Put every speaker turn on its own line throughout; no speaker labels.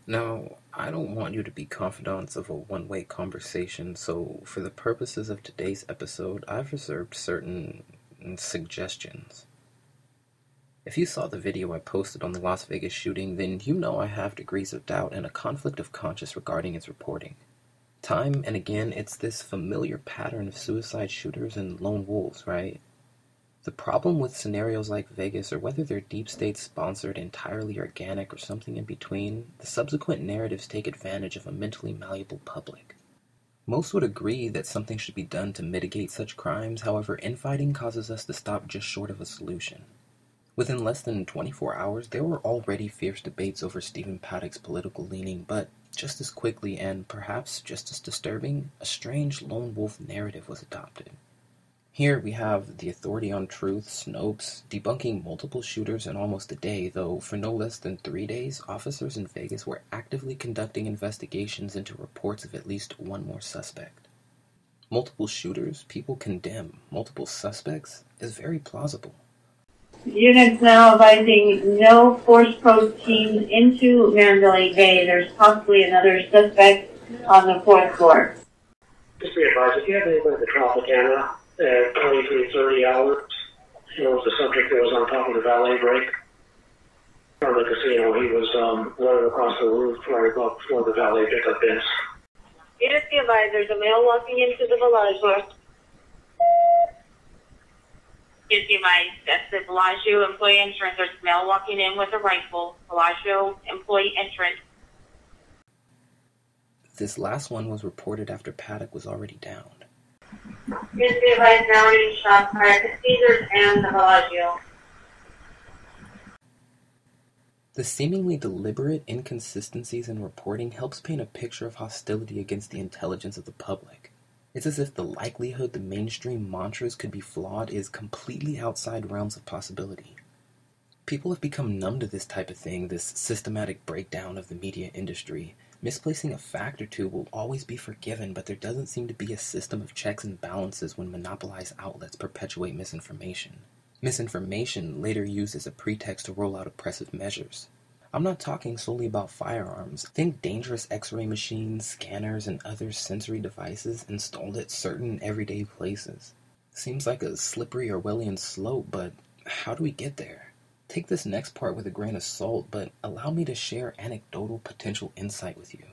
Now, I don't want you to be confidants of a one-way conversation, so for the purposes of today's episode, I've reserved certain suggestions. If you saw the video I posted on the Las Vegas shooting, then you know I have degrees of doubt and a conflict of conscience regarding its reporting. Time and again, it's this familiar pattern of suicide shooters and lone wolves, right? The problem with scenarios like Vegas, or whether they're deep state sponsored, entirely organic, or something in between, the subsequent narratives take advantage of a mentally malleable public. Most would agree that something should be done to mitigate such crimes, however, infighting causes us to stop just short of a solution. Within less than 24 hours, there were already fierce debates over Stephen Paddock's political leaning, but just as quickly, and perhaps just as disturbing, a strange lone wolf narrative was adopted. Here we have the Authority on Truth, Snopes, debunking multiple shooters in almost a day, though for no less than 3 days, officers in Vegas were actively conducting investigations into reports of at least one more suspect. Multiple shooters, people condemn. Multiple suspects is very plausible.
Units now advising no force protein into Mandalay Bay. There's possibly another suspect on the 4th floor.
Just be advised, if you have anyone at the Tropicana at 23:30 hours, there was a subject that was on top of the valet brake from the casino. He was running across the roof right above before the valet pickup bins.
Units be advised, there's a male walking into the Bellagio. Units be advised, that's the Bellagio employee entrance. There's a male walking in with a rifle. Bellagio employee entrance.
This last one was reported after Paddock was already downed.
Units be advised, now getting shots fired at Caesars and the Bellagio.
The seemingly deliberate inconsistencies in reporting helps paint a picture of hostility against the intelligence of the public. It's as if the likelihood the mainstream mantras could be flawed is completely outside realms of possibility. People have become numb to this type of thing, this systematic breakdown of the media industry. Misplacing a fact or two will always be forgiven, but there doesn't seem to be a system of checks and balances when monopolized outlets perpetuate misinformation. Misinformation later used as a pretext to roll out oppressive measures. I'm not talking solely about firearms. Think dangerous X-ray machines, scanners, and other sensory devices installed at certain everyday places. Seems like a slippery Orwellian slope, but how do we get there? Take this next part with a grain of salt, but allow me to share anecdotal potential insight with you.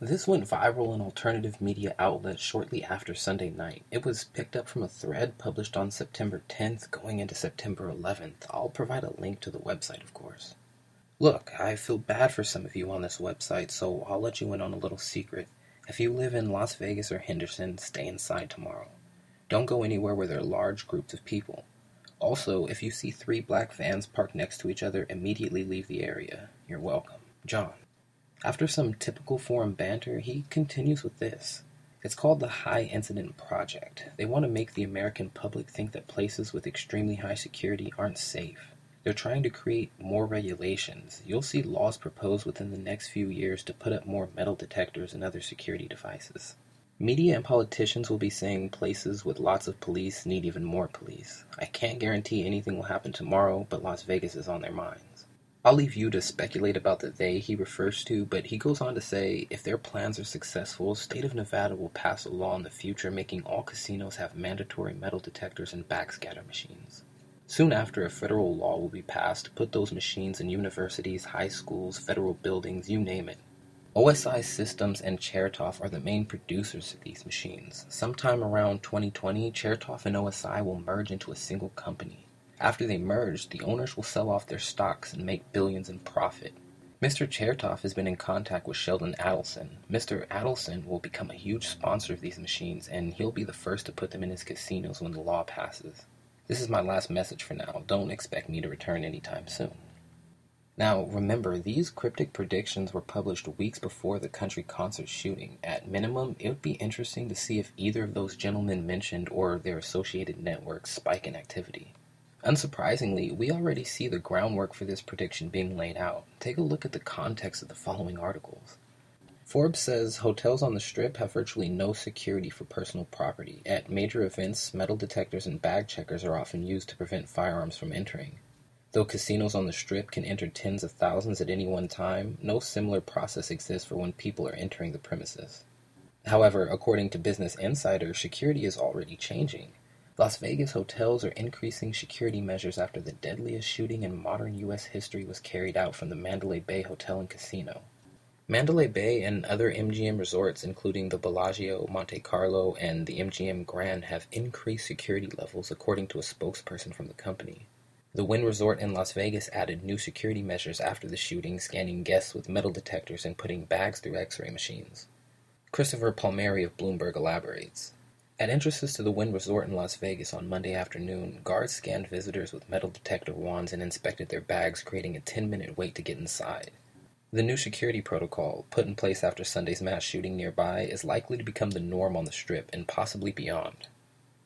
This went viral in alternative media outlets shortly after Sunday night. It was picked up from a thread published on September 10th going into September 11th. I'll provide a link to the website, of course. Look, I feel bad for some of you on this website, so I'll let you in on a little secret. If you live in Las Vegas or Henderson, stay inside tomorrow. Don't go anywhere where there are large groups of people. Also, if you see 3 black vans parked next to each other, immediately leave the area. You're welcome. John. After some typical forum banter, he continues with this. It's called the High Incident Project. They want to make the American public think that places with extremely high security aren't safe. They're trying to create more regulations. You'll see laws proposed within the next few years to put up more metal detectors and other security devices. Media and politicians will be saying places with lots of police need even more police. I can't guarantee anything will happen tomorrow, but Las Vegas is on their minds. I'll leave you to speculate about the they he refers to, but he goes on to say if their plans are successful, State of Nevada will pass a law in the future making all casinos have mandatory metal detectors and backscatter machines. Soon after, a federal law will be passed to put those machines in universities, high schools, federal buildings, you name it. OSI Systems and Chertoff are the main producers of these machines. Sometime around 2020, Chertoff and OSI will merge into a single company. After they merge, the owners will sell off their stocks and make billions in profit. Mr. Chertoff has been in contact with Sheldon Adelson. Mr. Adelson will become a huge sponsor of these machines, and he'll be the first to put them in his casinos when the law passes. This is my last message for now. Don't expect me to return anytime soon. Now, remember, these cryptic predictions were published weeks before the country concert shooting. At minimum, it would be interesting to see if either of those gentlemen mentioned or their associated networks spike in activity. Unsurprisingly, we already see the groundwork for this prediction being laid out. Take a look at the context of the following articles. Forbes says hotels on the Strip have virtually no security for personal property. At major events, metal detectors and bag checkers are often used to prevent firearms from entering. Though casinos on the Strip can enter tens of thousands at any one time, no similar process exists for when people are entering the premises. However, according to Business Insider, security is already changing. Las Vegas hotels are increasing security measures after the deadliest shooting in modern U.S. history was carried out from the Mandalay Bay Hotel and Casino. Mandalay Bay and other MGM resorts, including the Bellagio, Monte Carlo, and the MGM Grand, have increased security levels, according to a spokesperson from the company. The Wynn Resort in Las Vegas added new security measures after the shooting, scanning guests with metal detectors and putting bags through X-ray machines. Christopher Palmieri of Bloomberg elaborates. At entrances to the Wynn Resort in Las Vegas on Monday afternoon, guards scanned visitors with metal detector wands and inspected their bags, creating a 10-minute wait to get inside. The new security protocol, put in place after Sunday's mass shooting nearby, is likely to become the norm on the Strip and possibly beyond.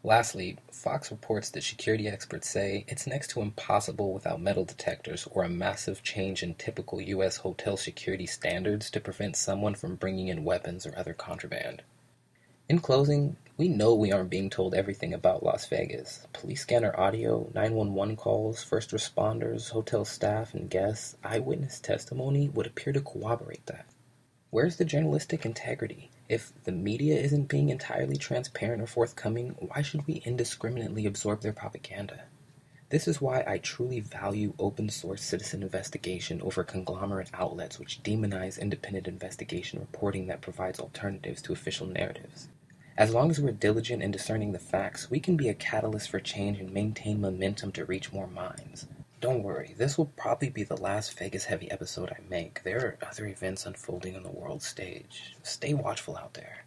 Lastly, Fox reports that security experts say it's next to impossible without metal detectors or a massive change in typical U.S. hotel security standards to prevent someone from bringing in weapons or other contraband. In closing, we know we aren't being told everything about Las Vegas. Police scanner audio, 911 calls, first responders, hotel staff and guests, eyewitness testimony would appear to corroborate that. Where's the journalistic integrity? If the media isn't being entirely transparent or forthcoming, why should we indiscriminately absorb their propaganda? This is why I truly value open-source citizen investigation over conglomerate outlets which demonize independent investigation reporting that provides alternatives to official narratives. As long as we're diligent in discerning the facts, we can be a catalyst for change and maintain momentum to reach more minds. Don't worry, this will probably be the last Vegas-heavy episode I make. There are other events unfolding on the world stage. Stay watchful out there.